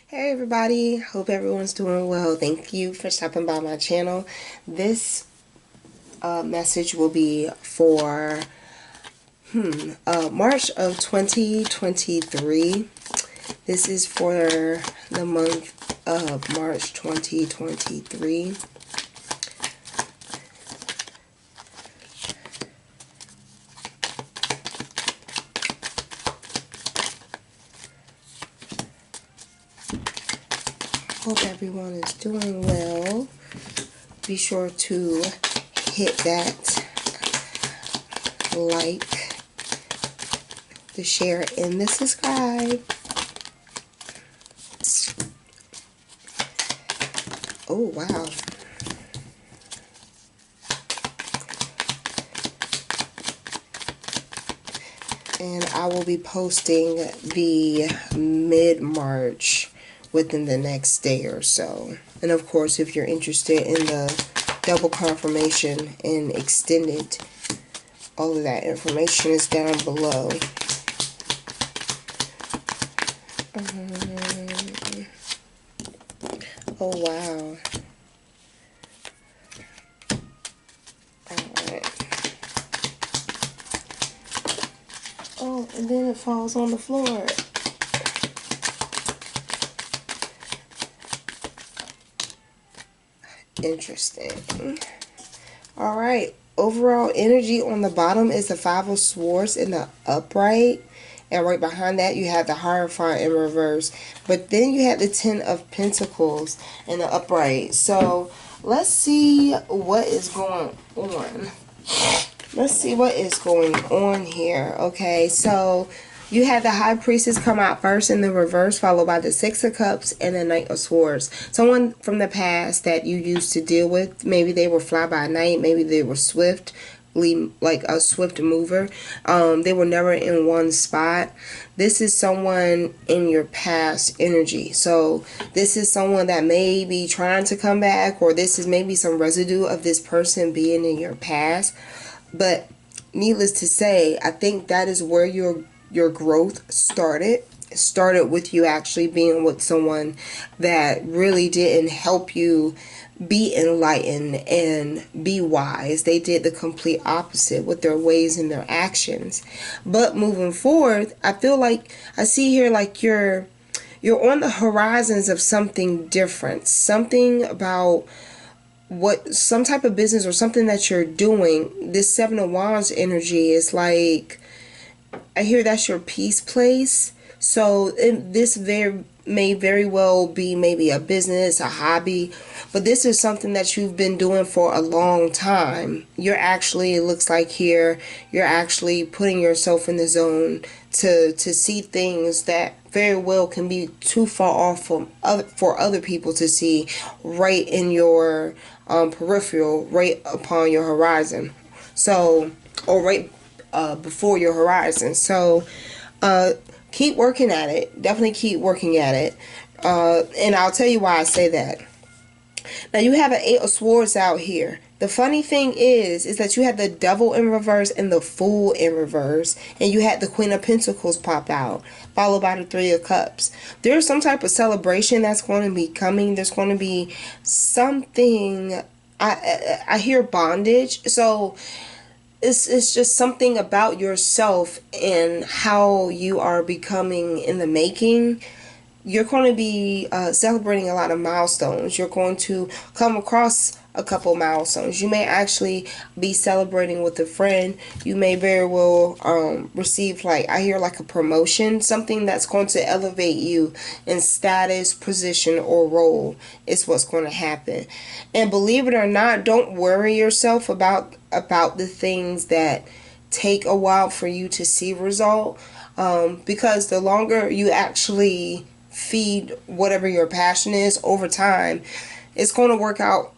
Hey everybody, hope everyone's doing well. Thank you for stopping by my channel. This message will be for March of 2023. This is for the month of March 2023. Hope everyone is doing well. Be sure to hit that like, the share, and the subscribe. Oh, wow. And I will be posting the mid-March within the next day or so. And of course, if you're interested in the double confirmation and extended, all of that information is down below. Oh, wow. Alright. Oh, and then it falls on the floor. Interesting. Alright. Overall energy on the bottom is the Five of Swords in the upright. And right behind that you have the Hierophant in reverse. But then you have the Ten of Pentacles in the upright. So let's see what is going on. Let's see what is going on here. Okay, so you have the High Priestess come out first in the reverse, followed by the Six of Cups and the Knight of Swords. Someone from the past that you used to deal with. Maybe they were fly by night. Maybe they were swift, like a swift mover. They were never in one spot. This is someone in your past energy. So this is someone that may be trying to come back, or this is maybe some residue of this person being in your past. But needless to say, I think that is where your growth started. It started with you actually being with someone that really didn't help you be enlightened and be wise. They did the complete opposite with their ways and their actions. But moving forward, I feel like I see here like you're on the horizons of something different. Something about some type of business or something that you're doing. This Seven of Wands energy is like, I hear that's your peace place. So this may very well be maybe a business, a hobby, but this is something that you've been doing for a long time. You're actually, it looks like here, you're actually putting yourself in the zone to see things that very well can be too far off for other people to see, right in your peripheral, right upon your horizon. So, or right before your horizon. So keep working at it. Definitely keep working at it. And I'll tell you why I say that. Now you have an Eight of Swords out here. The funny thing is that you had the Devil in reverse and the Fool in reverse, and you had the Queen of Pentacles pop out, followed by the Three of Cups. There's some type of celebration that's going to be coming. There's going to be something. I hear bondage. So it's just something about yourself and how you are becoming in the making. You're going to be celebrating a lot of milestones. You're going to come across a couple milestones. You may actually be celebrating with a friend. You may very well receive, like, I hear like a promotion, something that's going to elevate you in status, position, or role is what's going to happen. And believe it or not, don't worry yourself about the things that take a while for you to see result, because the longer you actually feed whatever your passion is over time, it's going to work out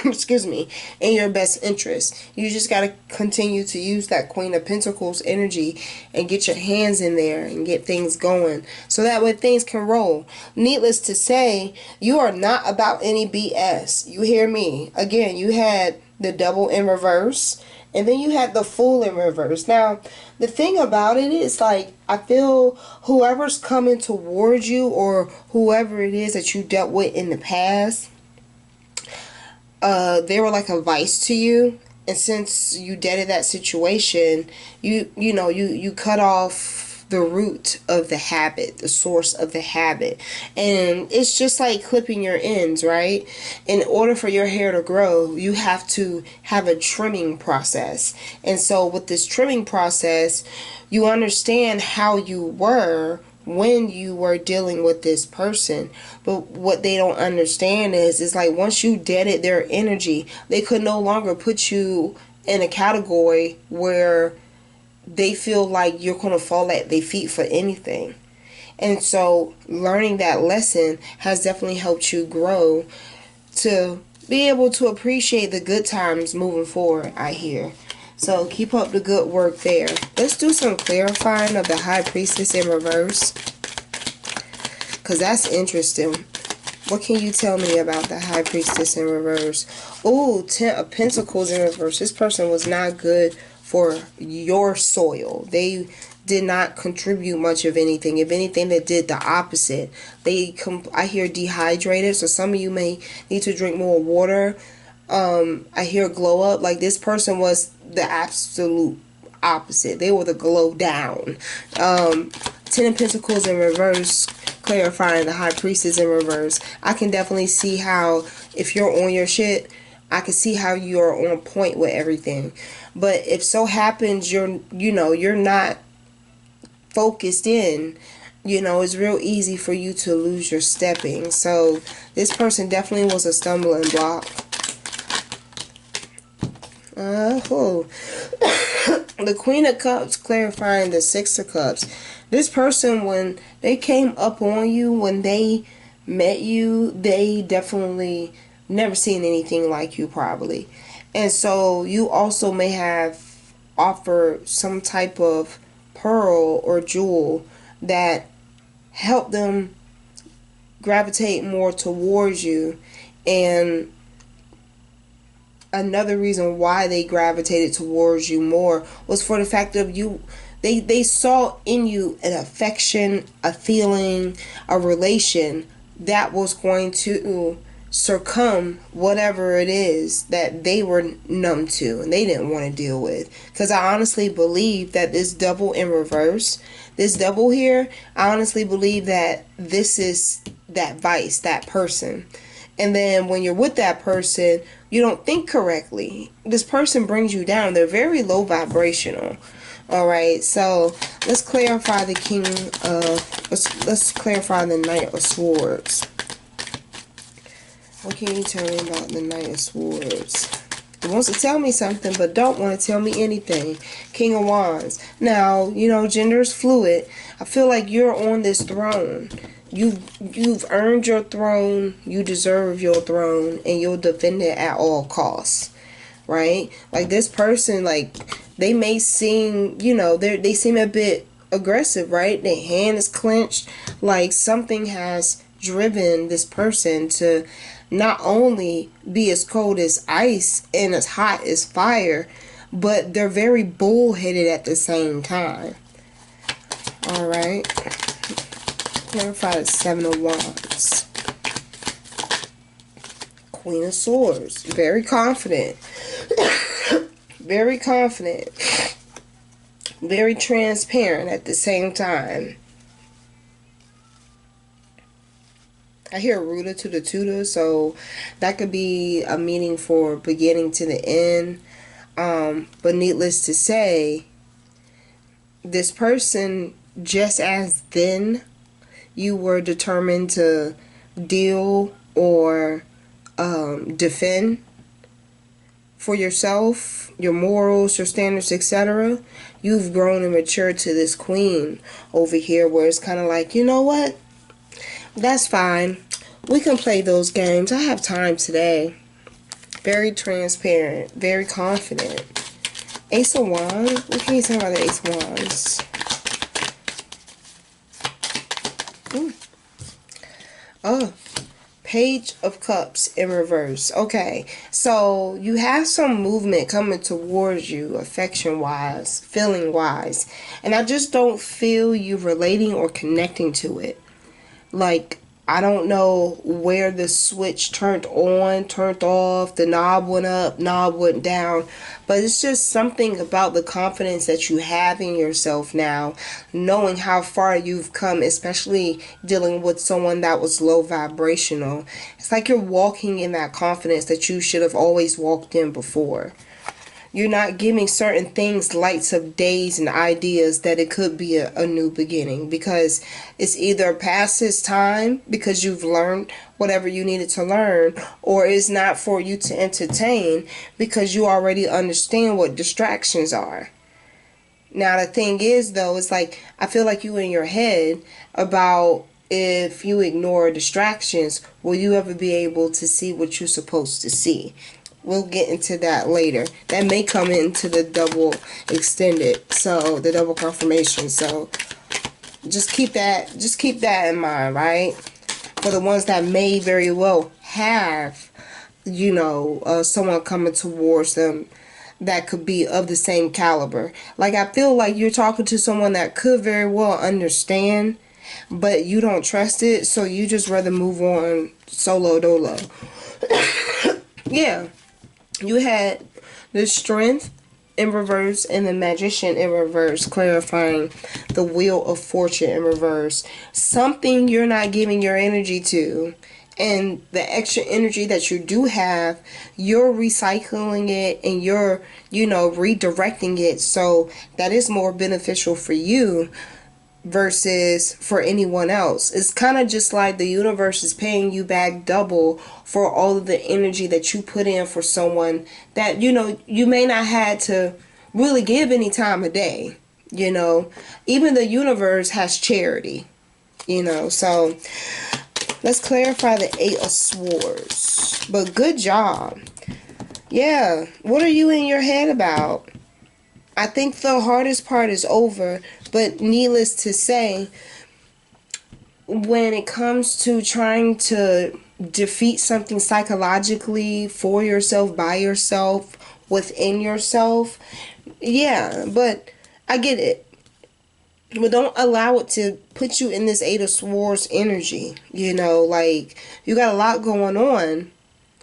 excuse me, in your best interest. You just got to continue to use that Queen of Pentacles energy and get your hands in there and get things going, so that way things can roll. Needless to say, you are not about any BS. You hear me? Again, you had the double in reverse, and then you had the Fool in reverse. Now, the thing about it is, like, I feel whoever's coming towards you, or whoever it is that you dealt with in the past, they were like a vice to you. And since you deaded that situation, you cut off the root of the habit, the source of the habit. And it's just like clipping your ends, right? In order for your hair to grow, you have to have a trimming process. And so with this trimming process, you understand how you were when you were dealing with this person. But what they don't understand is like, once you deaded their energy, they could no longer put you in a category where they feel like you're going to fall at their feet for anything. And so learning that lesson has definitely helped you grow to be able to appreciate the good times moving forward, I hear. So keep up the good work there. Let's do some clarifying of the High Priestess in reverse, because that's interesting. What can you tell me about the High Priestess in reverse? Ooh, 10 of Pentacles in reverse. This person was not good for your soil. They did not contribute much of anything. If anything, they did the opposite. I hear dehydrated, so some of you may need to drink more water. I hear glow up. Like, this person was the absolute opposite. They were the glow down. 10 of Pentacles in reverse, clarifying the High Priestess in reverse. I can definitely see how, if you're on your shit, I can see how you're on point with everything. But if so happens you're not focused in, it's real easy for you to lose your stepping. So this person definitely was a stumbling block. The Queen of Cups, clarifying the Six of Cups. This person, when they came up on you, when they met you, they definitely never seen anything like you, probably. And so you also may have offered some type of pearl or jewel that helped them gravitate more towards you. And another reason why they gravitated towards you more was for the fact of they saw in you an affection, a feeling, a relation that was going to circum whatever it is that they were numb to and they didn't want to deal with. Because I honestly believe that this double in reverse, this double here, I honestly believe that this is that vice, that person. And then when you're with that person, you don't think correctly. This person brings you down. They're very low vibrational. Alright, so let's clarify the King of, let's clarify the Knight of Swords. What can you tell me about the Knight of Swords? It wants to tell me something, but don't want to tell me anything. King of Wands. Now, gender is fluid. I feel like you're on this throne. You've earned your throne. You deserve your throne, and you'll defend it at all costs. Right? Like, this person, like, they may seem, they seem a bit aggressive, right? Their hand is clenched. Like, something has driven this person to not only be as cold as ice and as hot as fire, but they're very bullheaded at the same time. Alright. Clarify the Seven of Wands. Queen of Swords. Very confident. Very confident. Very transparent at the same time. I hear rooter to the tutor, so that could be a meaning for beginning to the end. But needless to say, this person, just as then you were determined to deal or defend for yourself, your morals, your standards, etc., you've grown and matured to this queen over here, where it's kind of like, you know what? That's fine. We can play those games. I have time today. Very transparent. Very confident. Ace of Wands. What can you say about the Ace of Wands? Oh. Page of Cups in reverse. Okay, so you have some movement coming towards you, affection-wise, feeling-wise. And I just don't feel you relating or connecting to it. Like, I don't know where the switch turned on, turned off, the knob went up, knob went down, but it's just something about the confidence that you have in yourself now, knowing how far you've come, especially dealing with someone that was low vibrational. It's like you're walking in that confidence that you should have always walked in before. You're not giving certain things lights of days and ideas that it could be a new beginning, because it's either past its time because you've learned whatever you needed to learn, or it's not for you to entertain because you already understand what distractions are. Now the thing is though, it's like I feel like you in your head about if you ignore distractions, will you ever be able to see what you're supposed to see? We'll get into that later. That may come into the double extended, so the double confirmation. So just keep that in mind, right? For the ones that may very well have, you know, someone coming towards them that could be of the same caliber. Like, I feel like you're talking to someone that could very well understand, but you don't trust it, so you just rather move on solo dolo. Yeah. You had the Strength in reverse and the Magician in reverse, clarifying the Wheel of Fortune in reverse. Something you're not giving your energy to, and the extra energy that you do have, you're recycling it and you're, you know, redirecting it so that is more beneficial for you versus for anyone else. It's kind of just like the universe is paying you back double for all of the energy that you put in for someone that, you know, you may not had to really give any time of day. You know, even the universe has charity, you know. So let's clarify the 8 of Swords. But good job. Yeah, what are you in your head about? I think the hardest part is over, but needless to say, when it comes to trying to defeat something psychologically for yourself, by yourself, within yourself, yeah, but I get it. But don't allow it to put you in this 8 of Swords energy. You know, like, you got a lot going on.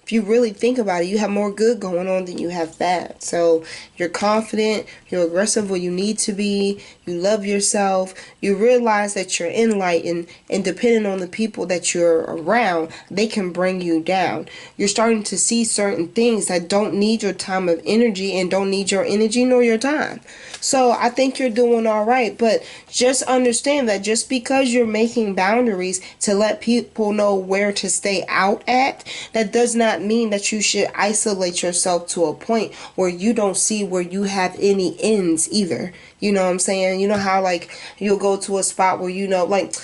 If you really think about it, you have more good going on than you have bad. So you're confident, you're aggressive where you need to be, you love yourself, you realize that you're enlightened, and depending on the people that you're around, they can bring you down. You're starting to see certain things that don't need your time of energy and don't need your energy nor your time. So I think you're doing all right, but just understand that just because you're making boundaries to let people know where to stay out at, that does not mean that you should isolate yourself to a point where you don't see where you have any ends either. You know what I'm saying? You know how, like, you'll go to a spot where, you know, like,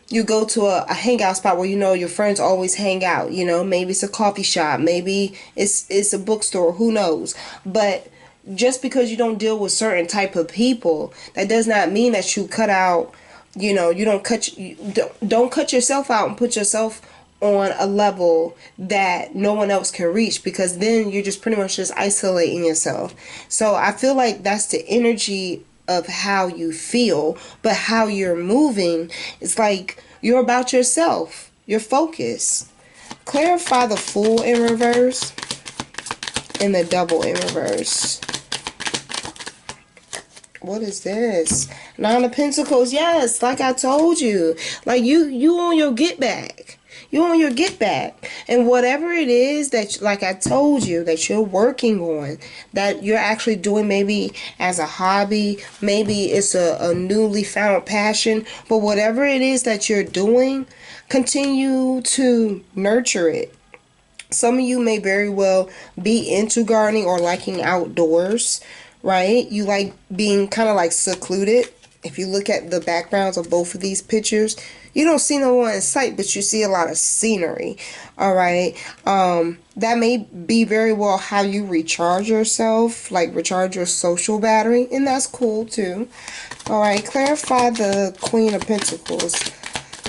you go to a hangout spot where you know your friends always hang out. You know, maybe it's a coffee shop, maybe it's a bookstore, who knows. But just because you don't deal with certain type of people, that does not mean that you cut out, you know, you don't cut yourself out and put yourself on a level that no one else can reach, because then you're just pretty much just isolating yourself. So I feel like that's the energy of how you feel, but how you're moving, it's like you're about yourself, your focus. Clarify the Fool in reverse and the Double in reverse. What is this? 9 of Pentacles. Yes, like I told you. Like you on your get back. You on your get back. And whatever it is that, like I told you, that you're working on, that you're actually doing maybe as a hobby, maybe it's a newly found passion, but whatever it is that you're doing, continue to nurture it. Some of you may very well be into gardening or liking outdoors, right? You like being kind of like secluded. If you look at the backgrounds of both of these pictures, you don't see no one in sight, but you see a lot of scenery. All right. That may be very well how you recharge yourself, like recharge your social battery, and that's cool too. All right. Clarify the Queen of Pentacles.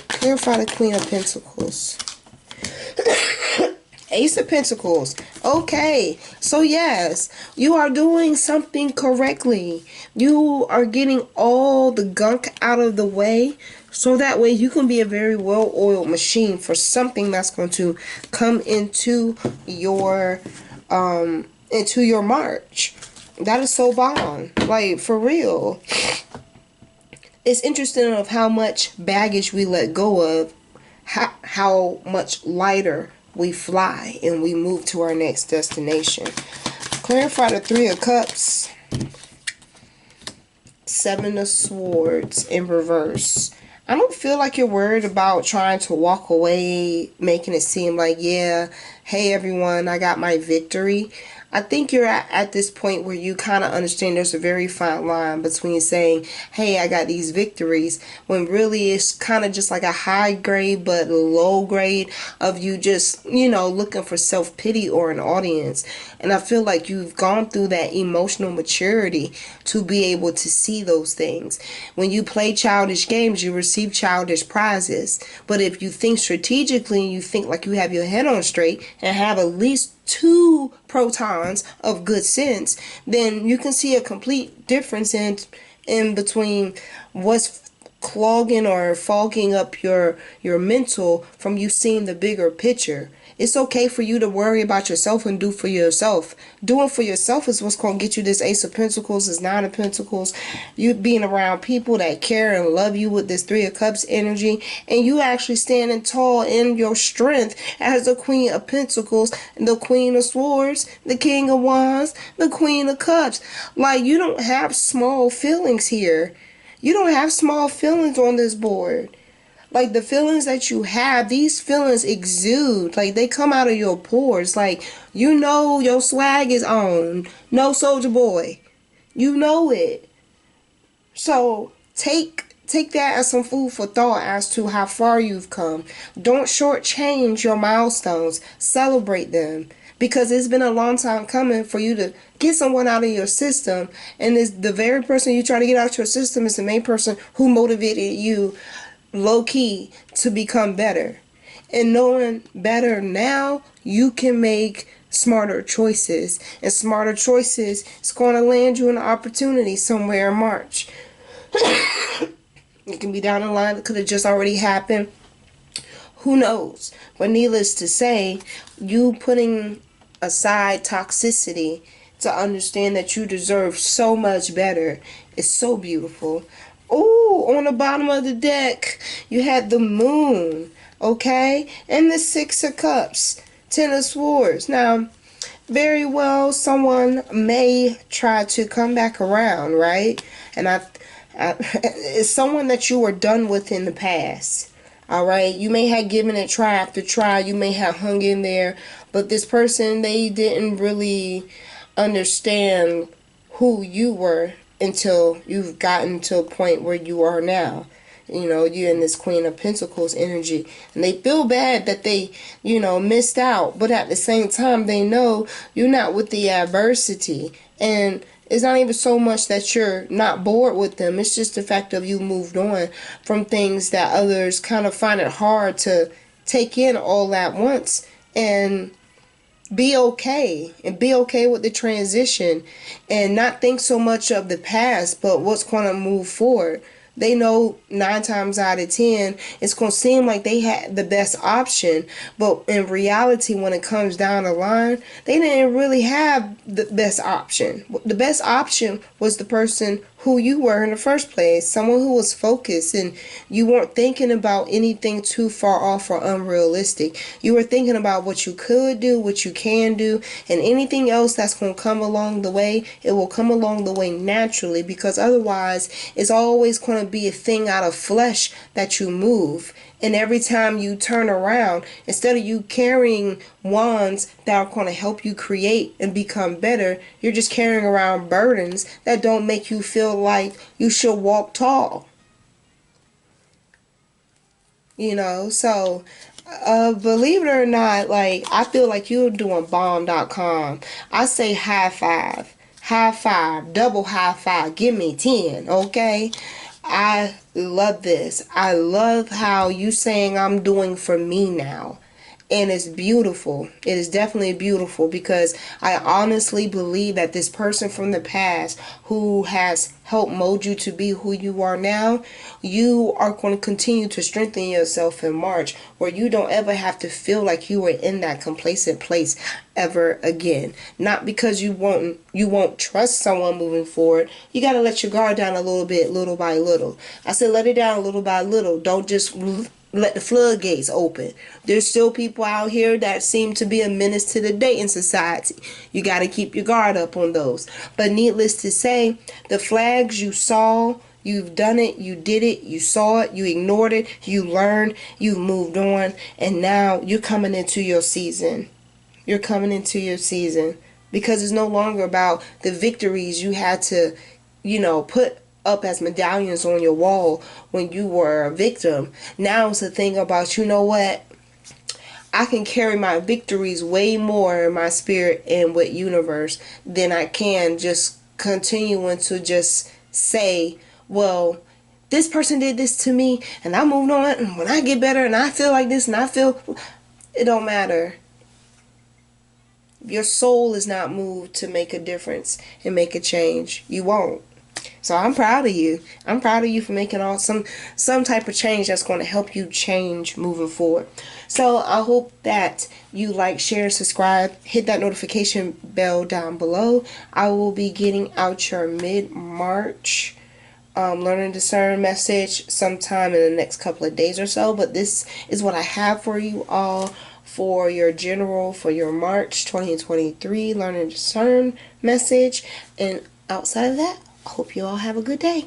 Clarify the Queen of Pentacles. Ace of Pentacles. Okay, so yes, you are doing something correctly. You are getting all the gunk out of the way, so that way you can be a very well-oiled machine for something that's going to come into your march. That is so bomb. Like, for real. It's interesting of how much baggage we let go of, how much lighter we fly and we move to our next destination. Clarify the Three of Cups, Seven of Swords in reverse. I don't feel like you're worried about trying to walk away, making it seem like, yeah, hey everyone, I got my victory. I think you're at this point where you kind of understand there's a very fine line between saying, hey, I got these victories, when really it's kind of just like a high grade but low grade of you just, looking for self-pity or an audience. And I feel like you've gone through that emotional maturity to be able to see those things. When you play childish games, you receive childish prizes. But if you think strategically and you think like you have your head on straight and have at least 2 protons of good sense, then you can see a complete difference in between what's clogging or fogging up your mental from you seeing the bigger picture. It's okay for you to worry about yourself and do for yourself. Doing for yourself is what's going to get you this Ace of Pentacles, this Nine of Pentacles. You being around people that care and love you with this Three of Cups energy. And you actually standing tall in your strength as the Queen of Pentacles, the Queen of Swords, the King of Wands, the Queen of Cups. Like, you don't have small feelings here. You don't have small feelings on this board. Like, the feelings that you have, these feelings exude. Like, they come out of your pores. Like, your swag is on. No, Soldier Boy. You know it. So, take that as some food for thought as to how far you've come. Don't shortchange your milestones. Celebrate them. Because it's been a long time coming for you to get someone out of your system. And it's the very person you try to get out of your system is the main person who motivated you low-key to become better. And knowing better now, you can make smarter choices. And smarter choices is going to land you an opportunity somewhere in March. It can be down the line. It could have just already happened. Who knows? But needless to say, you putting aside toxicity to understand that you deserve so much better is so beautiful. Oh, on the bottom of the deck, you had the Moon, okay? And the Six of Cups, Ten of Swords. Now, very well, someone may try to come back around, right? And it's someone that you were done with in the past. Alright, you may have given it try after try, you may have hung in there, but this person, they didn't really understand who you were until you've gotten to a point where you are now. You're in this Queen of Pentacles energy, and they feel bad that they, missed out, but at the same time, they know you're not with the adversity, and it's not even so much that you're not bored with them. It's just the fact of you moved on from things that others kind of find it hard to take in all at once and be okay. And be okay with the transition and not think so much of the past, but what's going to move forward. They know 9 times out of 10 it's going to seem like they had the best option, but in reality, when it comes down the line, they didn't really have the best option. The best option was the person who you were in the first place, someone who was focused, and you weren't thinking about anything too far off or unrealistic. You were thinking about what you could do, what you can do, and anything else that's going to come along the way, it will come along the way naturally, because otherwise it's always going to be a thing out of flesh that you move. And every time you turn around, instead of you carrying wands that are going to help you create and become better, you're just carrying around burdens that don't make you feel like you should walk tall. So believe it or not, like, I feel like you're doing bomb.com. I say high five, double high five, give me 10, okay? I love this. I love how you saying I'm doing for me now. And it's beautiful. It is definitely beautiful, because I honestly believe that this person from the past who has helped mold you to be who you are now, you are going to continue to strengthen yourself in March, where you don't ever have to feel like you were in that complacent place ever again. Not because you won't trust someone moving forward. You got to let your guard down a little bit, little by little. I said let it down little by little. Don't just let the floodgates open. There's still people out here that seem to be a menace to the dating society. You got to keep your guard up on those. But needless to say, the flags you saw, you've done it, you did it, you saw it, you ignored it, you learned, you moved on, and now you're coming into your season. You're coming into your season, because it's no longer about the victories you had to, put up as medallions on your wall when you were a victim. Now it's a thing about, you know what? I can carry my victories way more in my spirit and with universe than I can just continuing to just say, well, this person did this to me and I moved on, and when I get better and I feel like this and I feel, it don't matter. Your soul is not moved to make a difference and make a change. You won't. So I'm proud of you. I'm proud of you for making some type of change that's going to help you change moving forward. So I hope that you like, share, subscribe, hit that notification bell down below. I will be getting out your mid-March learn and discern message sometime in the next couple of days or so. But this is what I have for you all for your March 2023 learn and discern message. And outside of that, I hope you all have a good day.